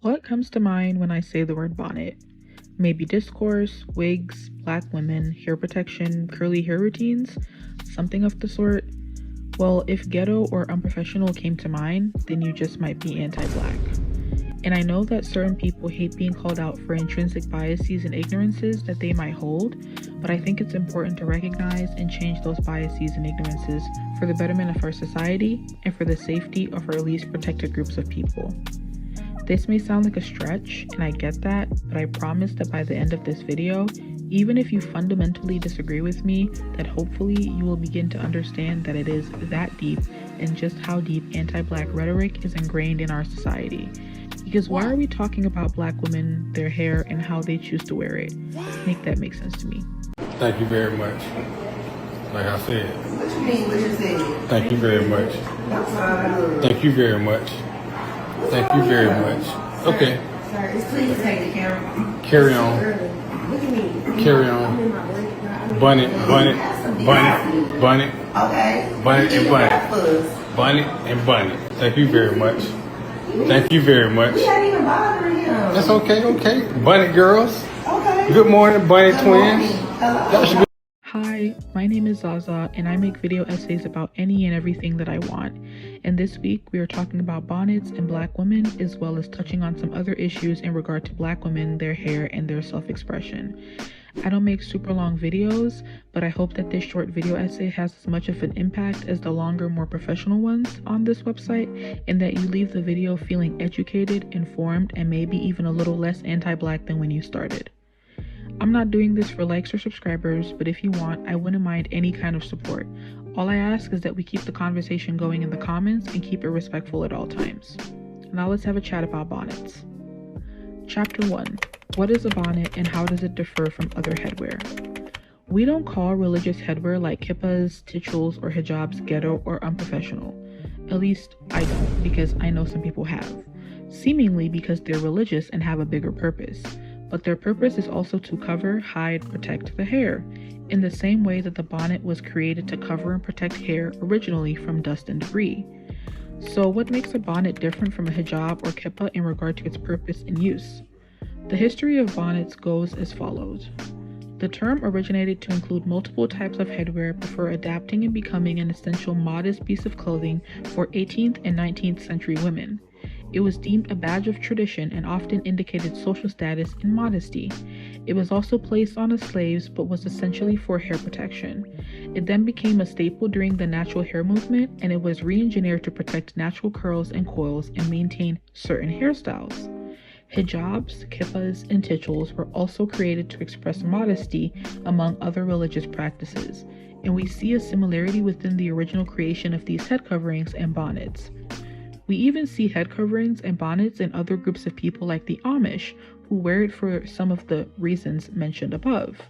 What comes to mind when I say the word bonnet? Maybe discourse, wigs, black women, hair protection, curly hair routines, something of the sort. Well, if ghetto or unprofessional came to mind, then you just might be anti-black. And I know that certain people hate being called out for intrinsic biases and ignorances that they might hold, but I think it's important to recognize and change those biases and ignorances for the betterment of our society and for the safety of our least protected groups of people. This may sound like a stretch, and I get that, but I promise that by the end of this video, even if you fundamentally disagree with me, that hopefully you will begin to understand that it is that deep and just how deep anti-black rhetoric is ingrained in our society. Because why are we talking about black women, their hair, and how they choose to wear it? Make that make sense to me. Thank you very much. Like I said. What you mean what you said? Thank you very much. Thank you very much. Thank you very much. Okay. Sir, please take the camera. Carry on. What do you mean? Carry on. Bonnet. Okay. Bonnet and bonnet. Thank you very much. Thank you very much. We ain't even bothering him. That's okay. Bonnet girls. Okay. Good morning, bonnet twins. Hello. Hi, my name is Zaza, and I make video essays about any and everything that I want. And this week, we are talking about bonnets and black women, as well as touching on some other issues in regard to black women, their hair, and their self-expression. I don't make super long videos, but I hope that this short video essay has as much of an impact as the longer, more professional ones on this website, and that you leave the video feeling educated, informed, and maybe even a little less anti-black than when you started. I'm not doing this for likes or subscribers, but if you want, I wouldn't mind any kind of support. All I ask is that we keep the conversation going in the comments and keep it respectful at all times. Now let's have a chat about bonnets. Chapter 1. What is a bonnet and how does it differ from other headwear? We don't call religious headwear like kippas, tichels, or hijabs ghetto or unprofessional. At least I don't, because I know some people have. Seemingly because they're religious and have a bigger purpose. But their purpose is also to cover, hide, protect the hair, in the same way that the bonnet was created to cover and protect hair originally from dust and debris. So what makes a bonnet different from a hijab or kippah in regard to its purpose and use? The history of bonnets goes as follows. The term originated to include multiple types of headwear before adapting and becoming an essential modest piece of clothing for 18th and 19th century women. It was deemed a badge of tradition and often indicated social status and modesty. It was also placed on the slaves but was essentially for hair protection. It then became a staple during the natural hair movement, and it was re-engineered to protect natural curls and coils and maintain certain hairstyles. Hijabs, kippahs, and tichels were also created to express modesty among other religious practices, and we see a similarity within the original creation of these head coverings and bonnets. We even see head coverings and bonnets in other groups of people like the Amish, who wear it for some of the reasons mentioned above.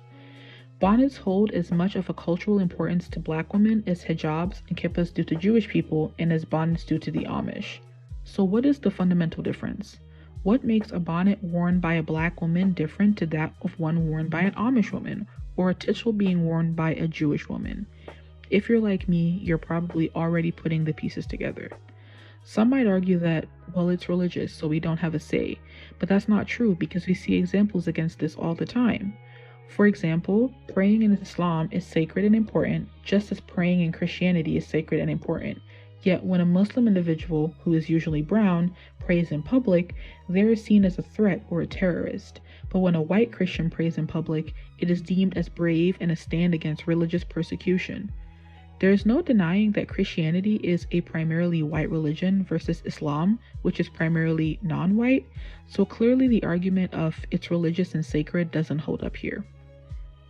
Bonnets hold as much of a cultural importance to black women as hijabs and kippahs do to Jewish people and as bonnets do to the Amish. So what is the fundamental difference? What makes a bonnet worn by a black woman different to that of one worn by an Amish woman, or a tichel being worn by a Jewish woman? If you're like me, you're probably already putting the pieces together. Some might argue that, well, it's religious, so we don't have a say, but that's not true because we see examples against this all the time. For example, praying in Islam is sacred and important, just as praying in Christianity is sacred and important. Yet when a Muslim individual, who is usually brown, prays in public, they are seen as a threat or a terrorist. But when a white Christian prays in public, it is deemed as brave and a stand against religious persecution. There is no denying that Christianity is a primarily white religion versus Islam, which is primarily non-white, so clearly the argument of it's religious and sacred doesn't hold up here.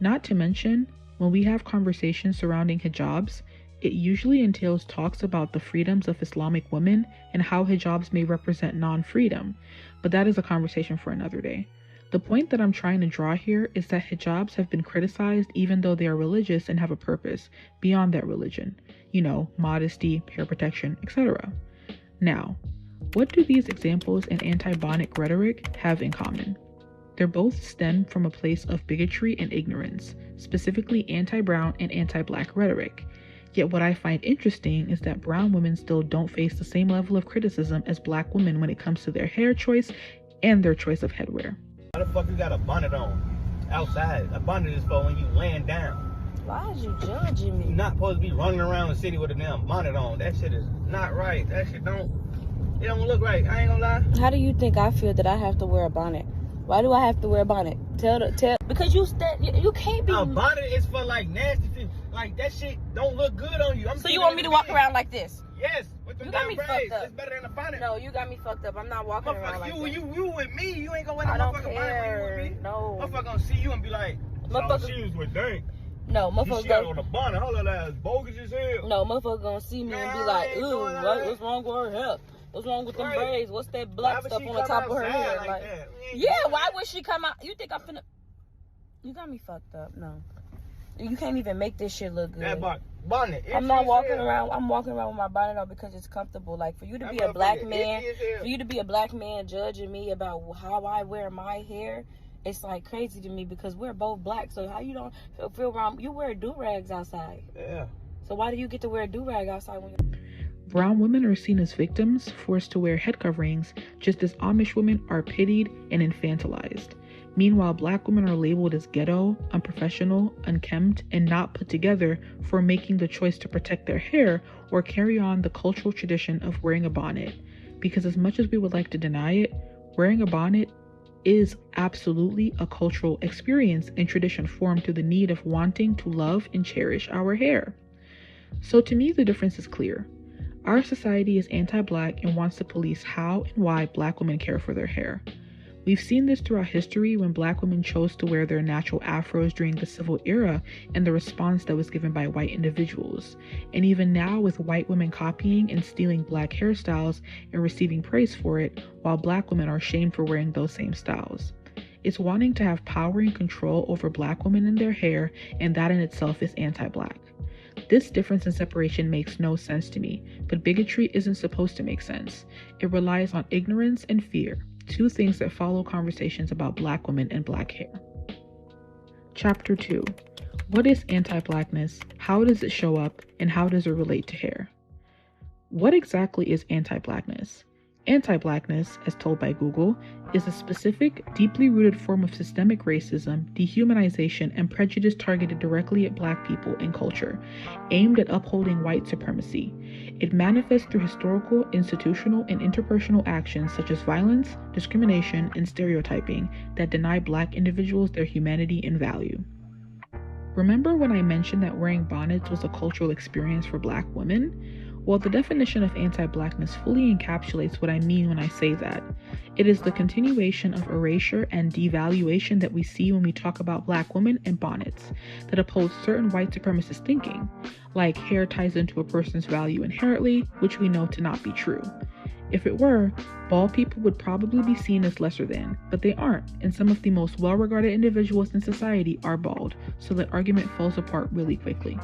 Not to mention, when we have conversations surrounding hijabs, it usually entails talks about the freedoms of Islamic women and how hijabs may represent non-freedom, but that is a conversation for another day. The point that I'm trying to draw here is that hijabs have been criticized even though they are religious and have a purpose beyond that religion. Modesty, hair protection, etc. Now, what do these examples and anti-bonnet rhetoric have in common? They're both stem from a place of bigotry and ignorance, specifically anti-brown and anti-black rhetoric. Yet what I find interesting is that brown women still don't face the same level of criticism as black women when it comes to their hair choice and their choice of headwear. Why the fuck you got a bonnet on outside? A bonnet is for when you laying down. Why is you judging me? You're not supposed to be running around the city with a damn bonnet on. That shit is not right. That shit don't look right. I ain't gonna lie. How do you think I feel that I have to wear a bonnet? Why do I have to wear a bonnet? Because you can't be. A bonnet is for like nasty shit. Like that shit don't look good on you. So you want me to walk around like this? Yes. With the You got me braids. fucked up. It's better than a bonnet. No, you got me fucked up. I'm not walking around like that. You with me. You ain't gonna wear no I don't motherfucking bonnet when you with me. No. Motherfucker gonna see you and be like, oh, she was with Dank. No, She motherfucker got on a bonnet. Hold on, that's bogus as hell. No, motherfucker gonna see me and be like, ooh, what's wrong with her hair? What's wrong with them braids? What's that black stuff on the top of her hair? Like, yeah, why would she come out? You think I'm finna? You got me fucked up. No, you can't even make this shit look good. That bonnet. I'm not walking around. I'm walking around with my bonnet on because it's comfortable. Like for you to be a black man, judging me about how I wear my hair, it's like crazy to me because we're both black. So how you don't feel wrong? You wear do-rags outside. Yeah. So why do you get to wear a do-rag outside when you're... Brown women are seen as victims, forced to wear head coverings, just as Amish women are pitied and infantilized. Meanwhile, black women are labeled as ghetto, unprofessional, unkempt, and not put together for making the choice to protect their hair or carry on the cultural tradition of wearing a bonnet. Because as much as we would like to deny it, wearing a bonnet is absolutely a cultural experience and tradition formed through the need of wanting to love and cherish our hair. So to me, the difference is clear. Our society is anti-black and wants to police how and why black women care for their hair. We've seen this throughout history when black women chose to wear their natural afros during the Civil Era and the response that was given by white individuals. And even now with white women copying and stealing black hairstyles and receiving praise for it, while black women are shamed for wearing those same styles. It's wanting to have power and control over black women and their hair, and that in itself is anti-black. This difference and separation makes no sense to me, but bigotry isn't supposed to make sense. It relies on ignorance and fear, two things that follow conversations about black women and black hair. Chapter 2. What is anti-blackness? How does it show up? And how does it relate to hair? What exactly is anti-blackness? Anti-blackness, as told by Google, is a specific, deeply rooted form of systemic racism, dehumanization, and prejudice targeted directly at black people and culture, aimed at upholding white supremacy. It manifests through historical, institutional, and interpersonal actions such as violence, discrimination, and stereotyping that deny black individuals their humanity and value. Remember when I mentioned that wearing bonnets was a cultural experience for black women? Well, the definition of anti-blackness fully encapsulates what I mean when I say that. It is the continuation of erasure and devaluation that we see when we talk about black women and bonnets, that oppose certain white supremacist thinking, like hair ties into a person's value inherently, which we know to not be true. If it were, bald people would probably be seen as lesser than, but they aren't, and some of the most well-regarded individuals in society are bald, so that argument falls apart really quickly.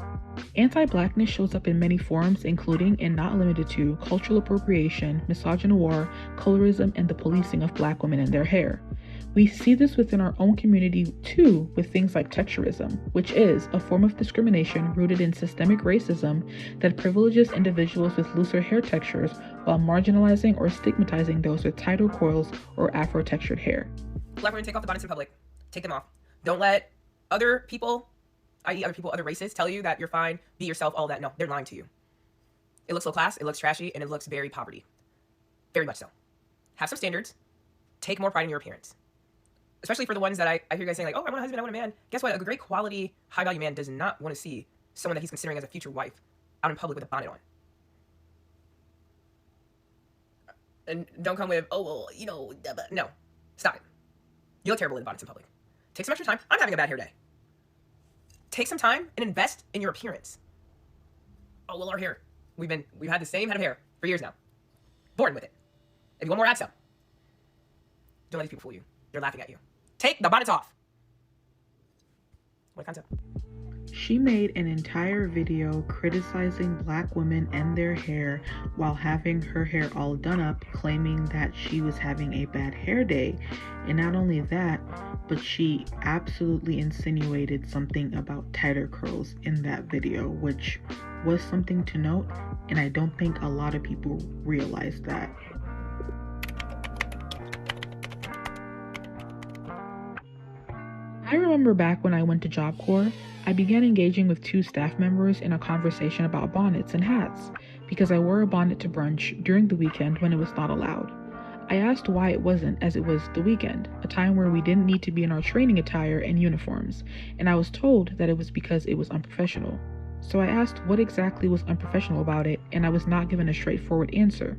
Anti-blackness shows up in many forms, including, and not limited to, cultural appropriation, misogynoir, colorism, and the policing of black women and their hair. We see this within our own community too, with things like texturism, which is a form of discrimination rooted in systemic racism that privileges individuals with looser hair textures while marginalizing or stigmatizing those with tighter coils or afro-textured hair. Black women, take off the bonnets in public. Take them off. Don't let other people, i.e. other races, tell you that you're fine, be yourself, all that. No, they're lying to you. It looks low class, it looks trashy, and it looks very poverty. Very much so. Have some standards. Take more pride in your appearance. Especially for the ones that I hear you guys saying like, oh, I want a husband, I want a man. Guess what? A great quality, high-value man does not want to see someone that he's considering as a future wife out in public with a bonnet on. And don't come with, oh, well, you know, no. Stop it. You look terrible in bonnets in public. Take some extra time. I'm having a bad hair day. Take some time and invest in your appearance. Oh, well, our hair. We've had the same head of hair for years now. Born with it. If you want more, add some. Don't let these people fool you. They're laughing at you. Take the bonnets off. What concept? She made an entire video criticizing black women and their hair while having her hair all done up, claiming that she was having a bad hair day. And not only that, but she absolutely insinuated something about tighter curls in that video, which was something to note, and I don't think a lot of people realize that. I remember back when I went to Job Corps, I began engaging with 2 staff members in a conversation about bonnets and hats, because I wore a bonnet to brunch during the weekend when it was not allowed. I asked why it wasn't, as it was the weekend, a time where we didn't need to be in our training attire and uniforms, and I was told that it was because it was unprofessional. So I asked what exactly was unprofessional about it, and I was not given a straightforward answer.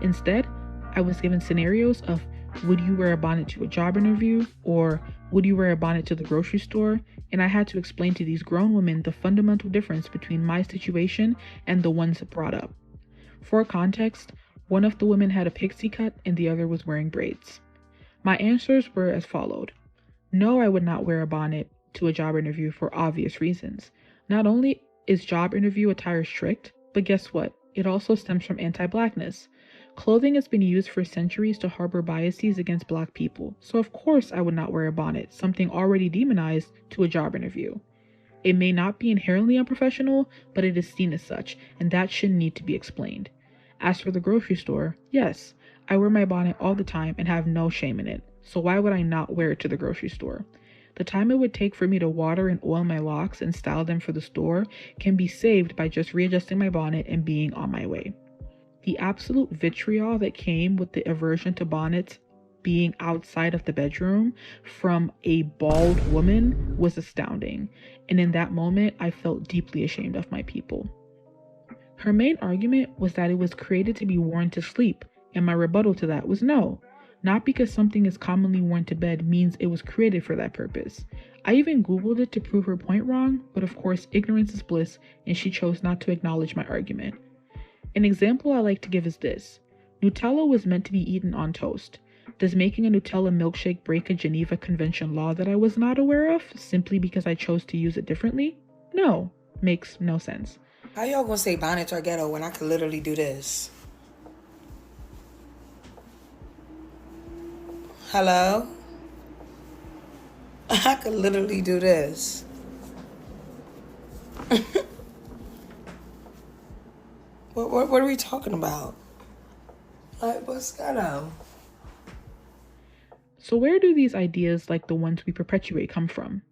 Instead, I was given scenarios of, would you wear a bonnet to a job interview, or would you wear a bonnet to the grocery store? And I had to explain to these grown women the fundamental difference between my situation and the ones brought up. For context, one of the women had a pixie cut and the other was wearing braids. My answers were as followed. No, I would not wear a bonnet to a job interview for obvious reasons. Not only is job interview attire strict, but guess what? It also stems from anti-blackness. Clothing has been used for centuries to harbor biases against Black people, so of course I would not wear a bonnet, something already demonized, to a job interview. It may not be inherently unprofessional, but it is seen as such, and that shouldn't need to be explained. As for the grocery store, yes, I wear my bonnet all the time and have no shame in it, so why would I not wear it to the grocery store? The time it would take for me to water and oil my locks and style them for the store can be saved by just readjusting my bonnet and being on my way. The absolute vitriol that came with the aversion to bonnets being outside of the bedroom from a bald woman was astounding, and in that moment I felt deeply ashamed of my people. Her main argument was that it was created to be worn to sleep, and my rebuttal to that was no. Not because something is commonly worn to bed means it was created for that purpose. I even Googled it to prove her point wrong, but of course ignorance is bliss, and she chose not to acknowledge my argument. An example I like to give is this. Nutella was meant to be eaten on toast. Does making a Nutella milkshake break a Geneva Convention law that I was not aware of, simply because I chose to use it differently? No, makes no sense. How y'all gonna say bonnets are ghetto when I could literally do this? Hello? I could literally do this. What are we talking about? Like, what's ghetto? So where do these ideas like the ones we perpetuate come from?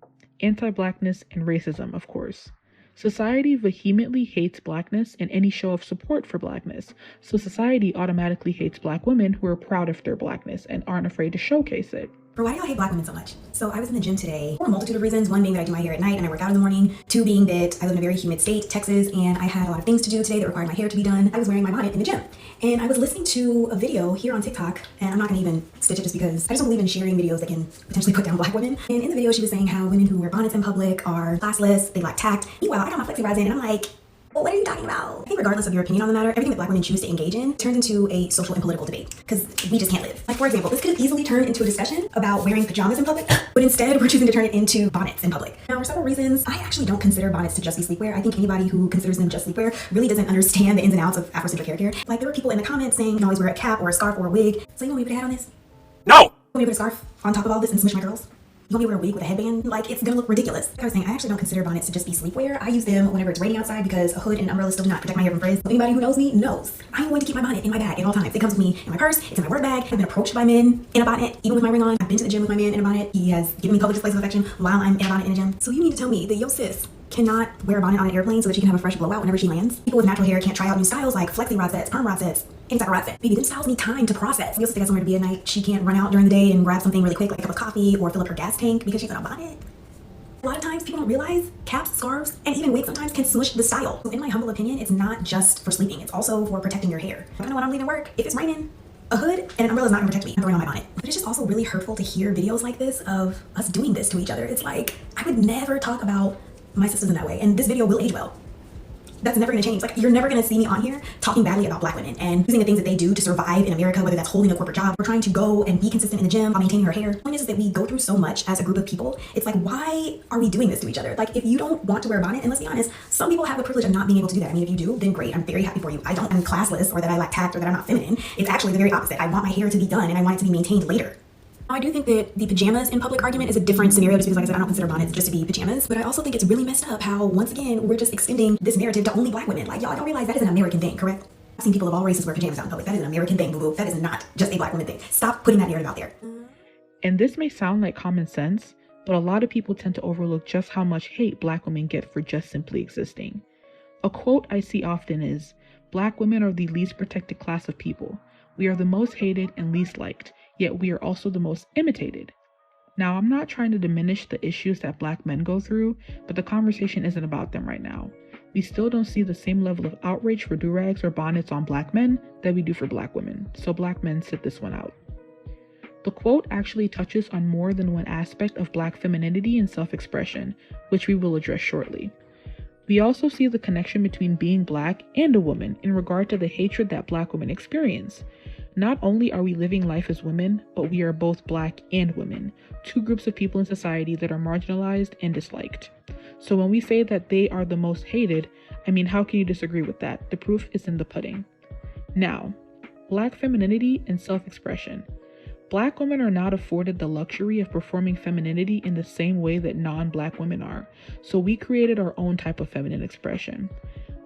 Anti-Blackness and racism, of course. Society vehemently hates Blackness and any show of support for Blackness, so society automatically hates Black women who are proud of their Blackness and aren't afraid to showcase it. Or why do y'all hate Black women so much? So I was in the gym today for a multitude of reasons. One being that I do my hair at night and I work out in the morning. 2 being that I live in a very humid state, Texas, and I had a lot of things to do today that required my hair to be done. I was wearing my bonnet in the gym. And I was listening to a video here on TikTok, and I'm not gonna even stitch it just because I just don't believe in sharing videos that can potentially put down Black women. And in the video, she was saying how women who wear bonnets in public are classless, they lack tact. Meanwhile, I got my flexi rods in and I'm like, well, what are you talking about? I think regardless of your opinion on the matter, everything that Black women choose to engage in turns into a social and political debate because we just can't live. Like, for example, this could have easily turned into a discussion about wearing pajamas in public, but instead we're choosing to turn it into bonnets in public. Now, for several reasons, I actually don't consider bonnets to just be sleepwear. I think anybody who considers them just sleepwear really doesn't understand the ins and outs of Afrocentric hair care. Like, there were people in the comments saying you can always wear a cap or a scarf or a wig. So you want me to put a hat on this? No! You want me to put a scarf on top of all this and smush my curls? You want me to wear a wig with a headband? Like, it's gonna look ridiculous. Like I was saying, I actually don't consider bonnets to just be sleepwear. I use them whenever it's raining outside because a hood and an umbrella still do not protect my hair from frizz. Anybody who knows me knows I'm going to keep my bonnet in my bag at all times. It comes with me in my purse, it's in my work bag. I've been approached by men in a bonnet, even with my ring on. I've been to the gym with my man in a bonnet. He has given me public displays of affection while I'm in a bonnet in a gym. So you need to tell me that your sis cannot wear a bonnet on an airplane so that she can have a fresh blowout whenever she lands. People with natural hair can't try out new styles like flexi rod sets, perm rod sets, any type of rod set. Baby, them styles need time to process. We also got somewhere to be at night. She can't run out during the day and grab something really quick like a cup of coffee or fill up her gas tank because she's in a bonnet. A lot of times people don't realize caps, scarves, and even wigs sometimes can smush the style. So in my humble opinion, it's not just for sleeping. It's also for protecting your hair. I know when I'm leaving work, if it's raining, a hood and an umbrella is not gonna protect me. I'm throwing on my bonnet. But it's just also really hurtful to hear videos like this of us doing this to each other. It's like, I would never talk about my sisters in that way, and this video will age well. That's never gonna change. Like, you're never gonna see me on here talking badly about Black women and using the things that they do to survive in America, whether that's holding a corporate job or trying to go and be consistent in the gym while maintaining her hair. The point is that we go through so much as a group of people. It's like, why are we doing this to each other? Like, if you don't want to wear a bonnet, and let's be honest, some people have the privilege of not being able to do that. I mean, if you do, then great. I'm very happy for you. I don't. I'm classless, or that I lack tact, or that I'm not feminine. It's actually the very opposite. I want my hair to be done and I want it to be maintained later. I do think that the pajamas in public argument is a different scenario just because, like I said, I don't consider bonnets just to be pajamas. But I also think it's really messed up how, once again, we're just extending this narrative to only Black women. Like, y'all don't realize that is an American thing, correct? I've seen people of all races wear pajamas out in public. That is an American thing, boo-boo. That is not just a Black woman thing. Stop putting that narrative out there. And this may sound like common sense, but a lot of people tend to overlook just how much hate Black women get for just simply existing. A quote I see often is, "Black women are the least protected class of people. We are the most hated and least liked, yet we are also the most imitated." Now, I'm not trying to diminish the issues that Black men go through, but the conversation isn't about them right now. We still don't see the same level of outrage for do-rags or bonnets on Black men that we do for Black women, so Black men sit this one out. The quote actually touches on more than one aspect of Black femininity and self-expression, which we will address shortly. We also see the connection between being Black and a woman in regard to the hatred that Black women experience. Not only are we living life as women, but we are both Black and women, two groups of people in society that are marginalized and disliked. So when we say that they are the most hated, I mean, how can you disagree with that? The proof is in the pudding. Now, Black femininity and self-expression. Black women are not afforded the luxury of performing femininity in the same way that non-Black women are, so we created our own type of feminine expression.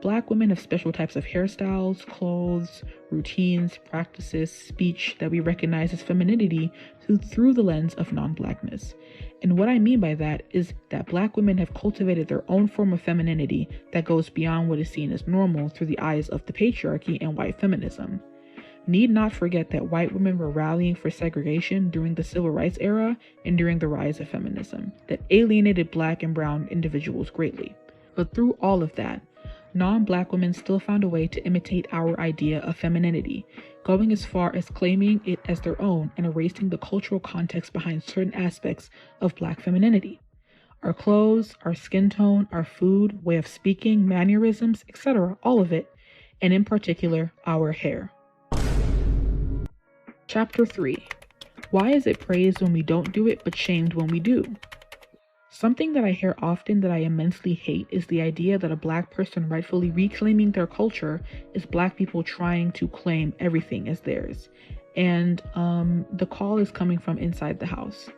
Black women have special types of hairstyles, clothes, routines, practices, speech that we recognize as femininity through the lens of non-Blackness. And what I mean by that is that Black women have cultivated their own form of femininity that goes beyond what is seen as normal through the eyes of the patriarchy and white feminism. Need not forget that white women were rallying for segregation during the Civil Rights era and during the rise of feminism that alienated Black and brown individuals greatly. But through all of that, non-Black women still found a way to imitate our idea of femininity, going as far as claiming it as their own and erasing the cultural context behind certain aspects of Black femininity. Our clothes, our skin tone, our food, way of speaking, mannerisms, etc., all of it, and in particular, our hair. Chapter 3. Why is it praised when we don't do it but shamed when we do? Something that I hear often that I immensely hate is the idea that a Black person rightfully reclaiming their culture is Black people trying to claim everything as theirs. And the call is coming from inside the house.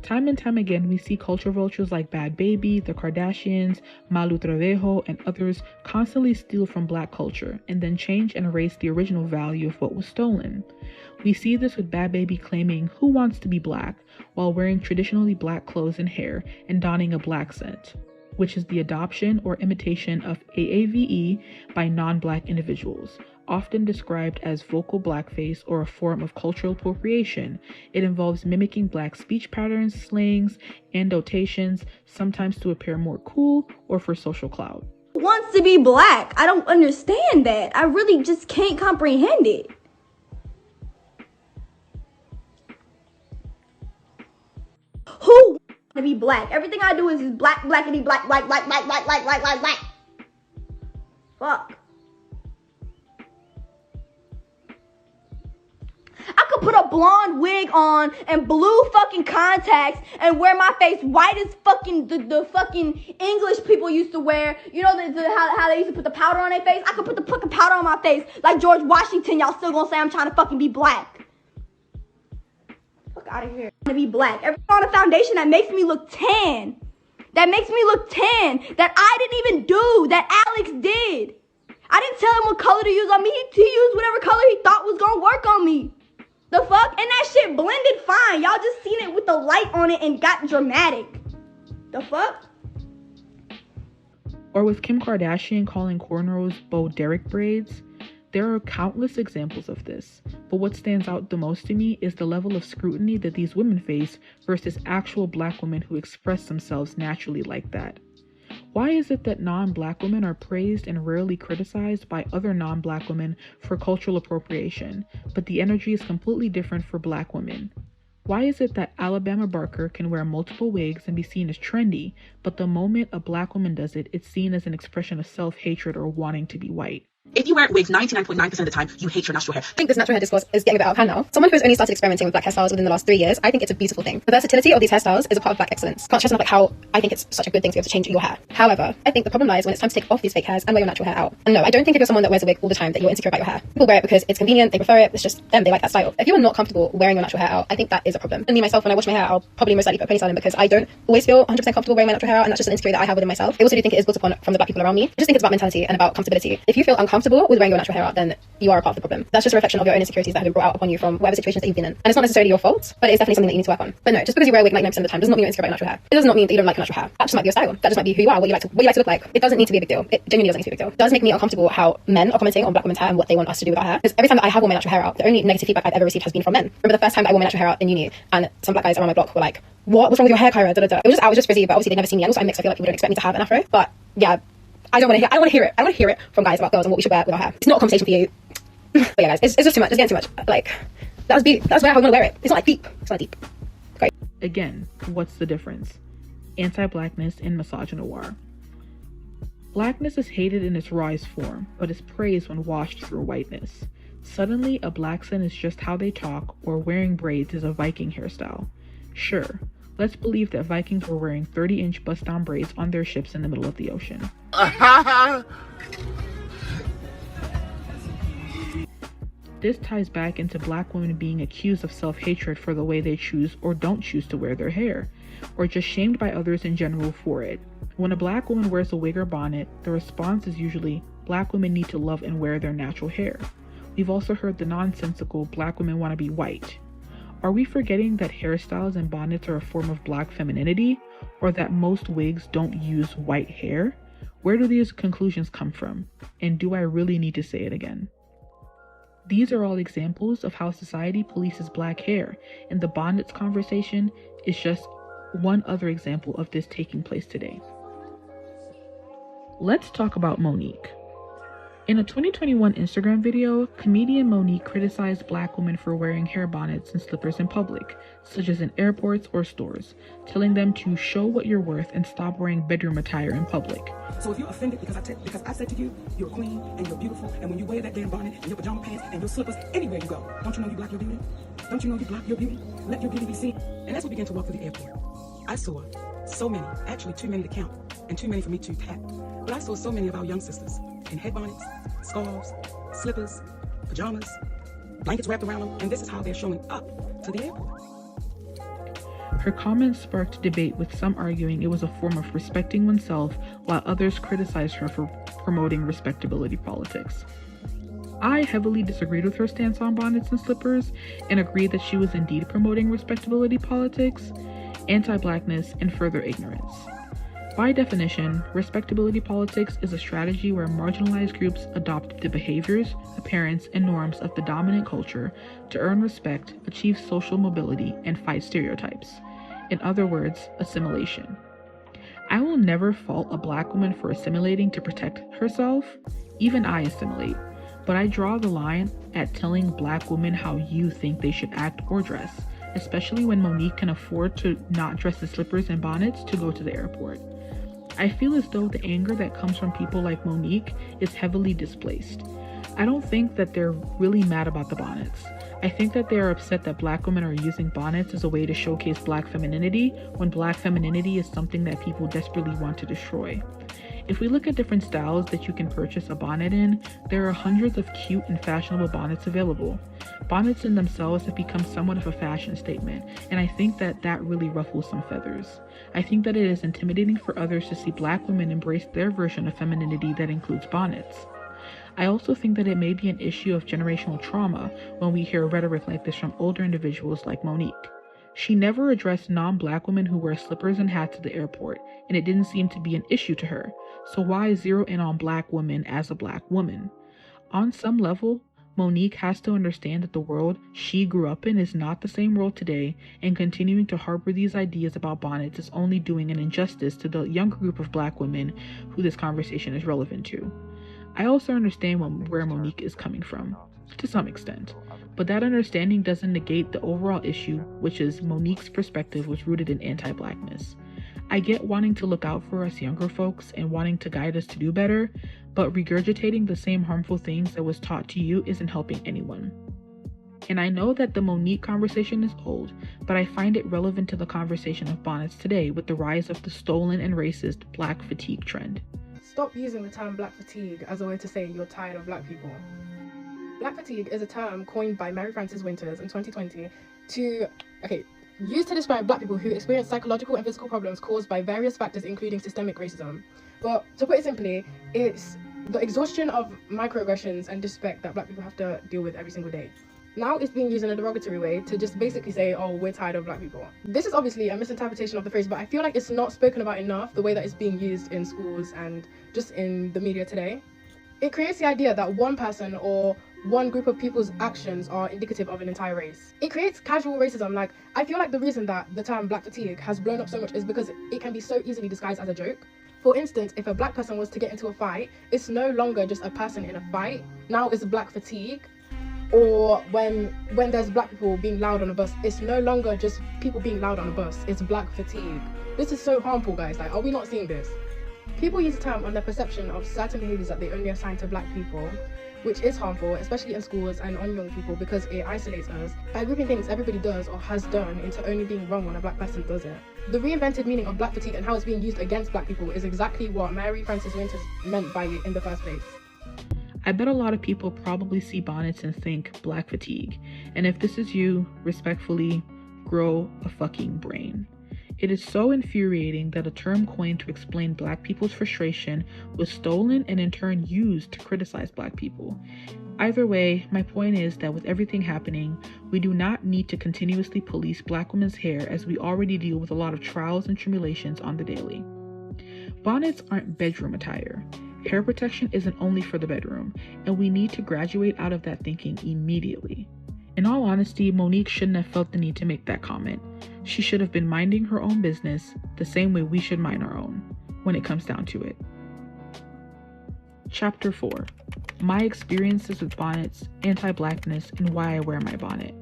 Time and time again, we see culture vultures like Bad Baby, the Kardashians, Malu Trevejo, and others constantly steal from Black culture and then change and erase the original value of what was stolen. We see this with Bad Baby claiming "Who wants to be Black?" while wearing traditionally Black clothes and hair and donning a Black scent, which is the adoption or imitation of AAVE by non-Black individuals. Often described as vocal blackface or a form of cultural appropriation, it involves mimicking Black speech patterns, slangs, and notations, sometimes to appear more cool or for social clout. Who wants to be Black? I don't understand that. I really just can't comprehend it. Who wants to be Black? Everything I do is just black, blackity, black, black, black, black, black, black, black, black, black. Fuck. I could put a blonde wig on and blue fucking contacts and wear my face white as fucking the fucking English people used to wear. You know how they used to put the powder on their face? I could put the fucking powder on my face like George Washington. Y'all still gonna say I'm trying to fucking be Black. Fuck out of here. I'm gonna be Black. Everything on a foundation that makes me look tan. That makes me look tan. That I didn't even do. That Alex did. I didn't tell him what color to use on me. He used whatever color he thought was gonna work on me. The fuck? And that shit blended fine. Y'all just seen it with the light on it and got dramatic. The fuck? Or with Kim Kardashian calling cornrows Bo Derek braids. There are countless examples of this, but what stands out the most to me is the level of scrutiny that these women face versus actual Black women who express themselves naturally like that. Why is it that non-Black women are praised and rarely criticized by other non-Black women for cultural appropriation, but the energy is completely different for Black women? Why is it that Alabama Barker can wear multiple wigs and be seen as trendy, but the moment a Black woman does it, it's seen as an expression of self-hatred or wanting to be white? If you wear wigs 99.9% of the time, you hate your natural hair. I think this natural hair discourse is getting a bit out of hand now. Someone who's only started experimenting with Black hairstyles within the last 3 years, I think it's a beautiful thing. The versatility of these hairstyles is a part of Black excellence. Can't stress enough how I think it's such a good thing to be able to change your hair. However, I think the problem lies when it's time to take off these fake hairs and wear your natural hair out. And no, I don't think if you're someone that wears a wig all the time that you're insecure about your hair. People wear it because it's convenient, they prefer it, it's just them, they like that style. If you are not comfortable wearing your natural hair out, I think that is a problem. And me myself, when I wash my hair, I'll probably most likely put a ponytail in because I don't always feel 100% comfortable wearing my natural hair out, and that's just an insecurity that I have within myself. I also do think it is built upon from the Black people around me. I just think it's about mentality and about comfortability. If you feel uncomfortable comfortable with wearing your natural hair out, then you are a part of the problem. That's just a reflection of your own insecurities that have been brought out upon you from whatever situations that you've been in. And it's not necessarily your fault, but it's definitely something that you need to work on. But no, just because you wear a wig 99% of the time does not mean you're insecure about your natural hair. It does not mean that you don't like your natural hair. That just might be your style. That just might be who you are, what you like to look like. It doesn't need to be a big deal. It genuinely doesn't need to be a big deal. It does make me uncomfortable how men are commenting on black women's hair and what they want us to do with our hair. Because every time that I have worn my natural hair out, the only negative feedback I've ever received has been from men. Remember the first time that I wore my natural hair out in uni, and some black guys around my block were like, what's wrong with your hair, Kyra? I was just frizzy, but obviously they never seen me, and also I'm mixed. I feel like people don't expect me to have an afro. But yeah, I don't want to hear it. I want to hear it from guys about girls and what we should wear with our hair. It's not a conversation for you. But yeah, guys, it's just too much. It's getting too much. Like, that's where I want to wear it. It's not like deep. It's not deep. Great. Again, what's the difference? Anti-blackness and misogynoir. Blackness is hated in its rawest form, but is praised when washed through whiteness. Suddenly, a black son is just how they talk, or wearing braids is a Viking hairstyle. Sure, let's believe that Vikings were wearing 30-inch bust-down braids on their ships in the middle of the ocean. This ties back into black women being accused of self-hatred for the way they choose or don't choose to wear their hair, or just shamed by others in general for it. When a black woman wears a wig or bonnet, the response is usually, black women need to love and wear their natural hair. We've also heard the nonsensical, black women want to be white. Are we forgetting that hairstyles and bonnets are a form of black femininity, or that most wigs don't use white hair? Where do these conclusions come from? And do I really need to say it again? These are all examples of how society polices black hair, and the bonnets conversation is just one other example of this taking place today. Let's talk about Monique. In a 2021 Instagram video, comedian Monique criticized black women for wearing hair bonnets and slippers in public, such as in airports or stores, telling them to show what you're worth and stop wearing bedroom attire in public. So if you're offended because I said to you, you're a queen and you're beautiful, and when you wear that damn bonnet and your pajama pants and your slippers, anywhere you go, don't you know you block your beauty? Don't you know you block your beauty? Let your beauty be seen. And as we began to walk through the airport, I saw so many, actually too many to count, and too many for me to tap, but I saw so many of our young sisters in head bonnets, scarves, slippers, pajamas, blankets wrapped around them, and this is how they're showing up to the airport. Her comments sparked debate, with some arguing it was a form of respecting oneself, while others criticized her for promoting respectability politics. I heavily disagreed with her stance on bonnets and slippers, and agreed that she was indeed promoting respectability politics, anti-blackness, and further ignorance. By definition, respectability politics is a strategy where marginalized groups adopt the behaviors, appearance, and norms of the dominant culture to earn respect, achieve social mobility, and fight stereotypes. In other words, assimilation. I will never fault a black woman for assimilating to protect herself. Even I assimilate. But I draw the line at telling black women how you think they should act or dress, especially when Monique can afford to not dress in slippers and bonnets to go to the airport. I feel as though the anger that comes from people like Monique is heavily displaced. I don't think that they're really mad about the bonnets. I think that they are upset that black women are using bonnets as a way to showcase black femininity, when black femininity is something that people desperately want to destroy. If we look at different styles that you can purchase a bonnet in, there are hundreds of cute and fashionable bonnets available. Bonnets in themselves have become somewhat of a fashion statement, and I think that really ruffles some feathers. I think that it is intimidating for others to see black women embrace their version of femininity that includes bonnets. I also think that it may be an issue of generational trauma when we hear rhetoric like this from older individuals like Monique. She never addressed non-black women who wear slippers and hats at the airport, and it didn't seem to be an issue to her. So why zero in on black women as a black woman? On some level, Monique has to understand that the world she grew up in is not the same world today, and continuing to harbor these ideas about bonnets is only doing an injustice to the younger group of black women who this conversation is relevant to. I also understand where Monique is coming from, to some extent, but that understanding doesn't negate the overall issue, which is Monique's perspective was rooted in anti-blackness. I get wanting to look out for us younger folks and wanting to guide us to do better, but regurgitating the same harmful things that was taught to you isn't helping anyone. And I know that the Monique conversation is old, but I find it relevant to the conversation of bonnets today with the rise of the stolen and racist black fatigue trend. Stop using the term black fatigue as a way to say you're tired of black people. Black fatigue is a term coined by Mary Frances Winters in 2020 used to describe black people who experience psychological and physical problems caused by various factors including systemic racism. But to put it simply, it's The exhaustion of microaggressions and disrespect that black people have to deal with every single day. Now it's being used in a derogatory way to just basically say, oh, we're tired of black people. This is obviously a misinterpretation of the phrase, but I feel like it's not spoken about enough, the way that it's being used in schools and just in the media today. It creates the idea that one person or one group of people's actions are indicative of an entire race. It creates casual racism. Like, I feel like the reason that the term black fatigue has blown up so much is because it can be so easily disguised as a joke. For instance, if a black person was to get into a fight, it's no longer just a person in a fight. Now it's black fatigue. Or when there's black people being loud on a bus, it's no longer just people being loud on a bus, it's black fatigue. This is so harmful, guys. Like, are we not seeing this? People use the term on their perception of certain behaviors that they only assign to black people, which is harmful, especially in schools and on young people, because it isolates us by grouping things everybody does or has done into only being wrong when a black person does it. The reinvented meaning of black fatigue and how it's being used against black people is exactly what Mary Frances Winters meant by it in the first place. I bet a lot of people probably see bonnets and think black fatigue, and if this is you, respectfully, grow a fucking brain. It is so infuriating that a term coined to explain black people's frustration was stolen and in turn used to criticize black people. Either way, my point is that with everything happening, we do not need to continuously police black women's hair, as we already deal with a lot of trials and tribulations on the daily. Bonnets aren't bedroom attire. Hair protection isn't only for the bedroom, and we need to graduate out of that thinking immediately. In all honesty, Monique shouldn't have felt the need to make that comment. She should have been minding her own business the same way we should mind our own, when it comes down to it. Chapter 4. My experiences with bonnets, anti-blackness, and why I wear my bonnet.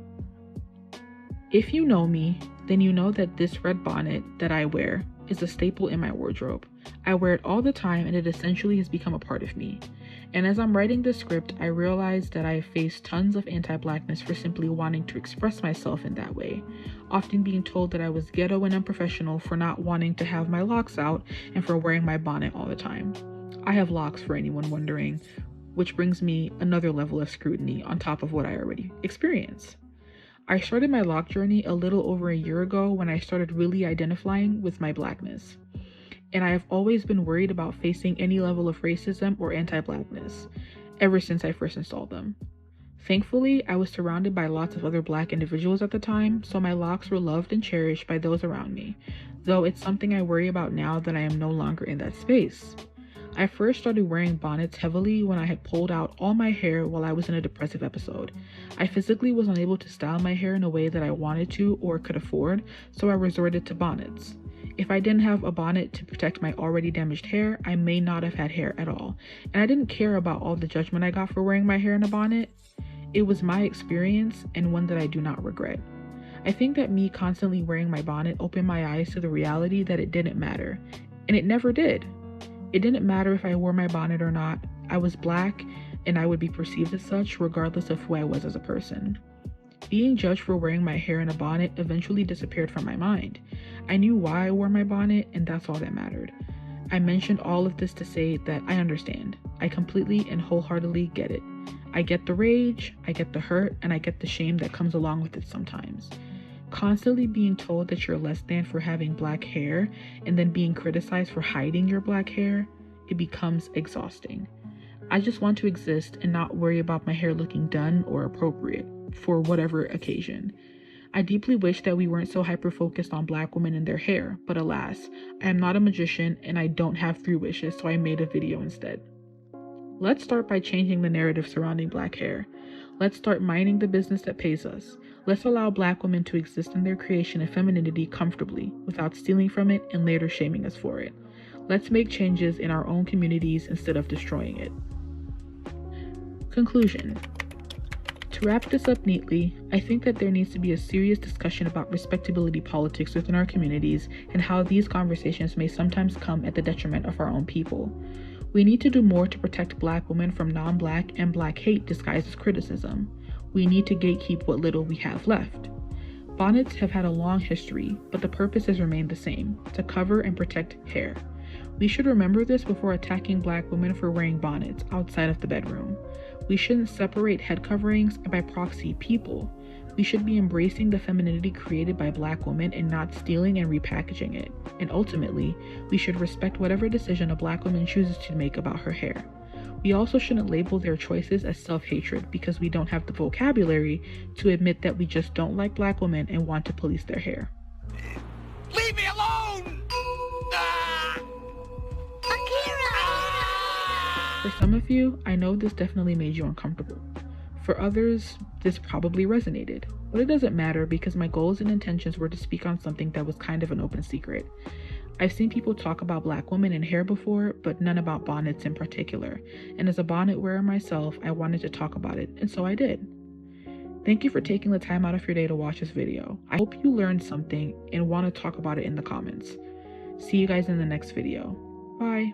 If you know me, then you know that this red bonnet that I wear is a staple in my wardrobe. I wear it all the time, and it essentially has become a part of me. And as I'm writing this script, I realized that I have faced tons of anti-blackness for simply wanting to express myself in that way, often being told that I was ghetto and unprofessional for not wanting to have my locks out and for wearing my bonnet all the time. I have locks, for anyone wondering, which brings me another level of scrutiny on top of what I already experienced. I started my lock journey a little over a year ago when I started really identifying with my blackness. And I have always been worried about facing any level of racism or anti-blackness, ever since I first installed them. Thankfully, I was surrounded by lots of other black individuals at the time, so my locks were loved and cherished by those around me, though it's something I worry about now that I am no longer in that space. I first started wearing bonnets heavily when I had pulled out all my hair while I was in a depressive episode. I physically was unable to style my hair in a way that I wanted to or could afford, so I resorted to bonnets. If I didn't have a bonnet to protect my already damaged hair, I may not have had hair at all. And I didn't care about all the judgment I got for wearing my hair in a bonnet. It was my experience, and one that I do not regret. I think that me constantly wearing my bonnet opened my eyes to the reality that it didn't matter. And it never did. It didn't matter if I wore my bonnet or not. I was black, and I would be perceived as such regardless of who I was as a person. Being judged for wearing my hair in a bonnet eventually disappeared from my mind. I knew why I wore my bonnet, and that's all that mattered. I mentioned all of this to say that I understand. I completely and wholeheartedly get it. I get the rage, I get the hurt, and I get the shame that comes along with it sometimes. Constantly being told that you're less than for having black hair, and then being criticized for hiding your black hair, it becomes exhausting. I just want to exist and not worry about my hair looking done or appropriate for whatever occasion. I deeply wish that we weren't so hyper-focused on black women and their hair, but alas, I am not a magician and I don't have 3 wishes, so I made a video instead. Let's start by changing the narrative surrounding black hair. Let's start minding the business that pays us. Let's allow black women to exist in their creation of femininity comfortably, without stealing from it and later shaming us for it. Let's make changes in our own communities instead of destroying it. Conclusion. To wrap this up neatly, I think that there needs to be a serious discussion about respectability politics within our communities and how these conversations may sometimes come at the detriment of our own people. We need to do more to protect black women from non-black and black hate disguised as criticism. We need to gatekeep what little we have left. Bonnets have had a long history, but the purpose has remained the same: to cover and protect hair. We should remember this before attacking black women for wearing bonnets outside of the bedroom. We shouldn't separate head coverings and by proxy people. We should be embracing the femininity created by black women and not stealing and repackaging it. And ultimately, we should respect whatever decision a black woman chooses to make about her hair. We also shouldn't label their choices as self-hatred because we don't have the vocabulary to admit that we just don't like black women and want to police their hair. Leave me alone! For some of you, I know this definitely made you uncomfortable. For others, this probably resonated, but it doesn't matter because my goals and intentions were to speak on something that was kind of an open secret. I've seen people talk about black women and hair before, but none about bonnets in particular, and as a bonnet wearer myself, I wanted to talk about it, and so I did. Thank you for taking the time out of your day to watch this video. I hope you learned something and want to talk about it in the comments. See you guys in the next video. Bye.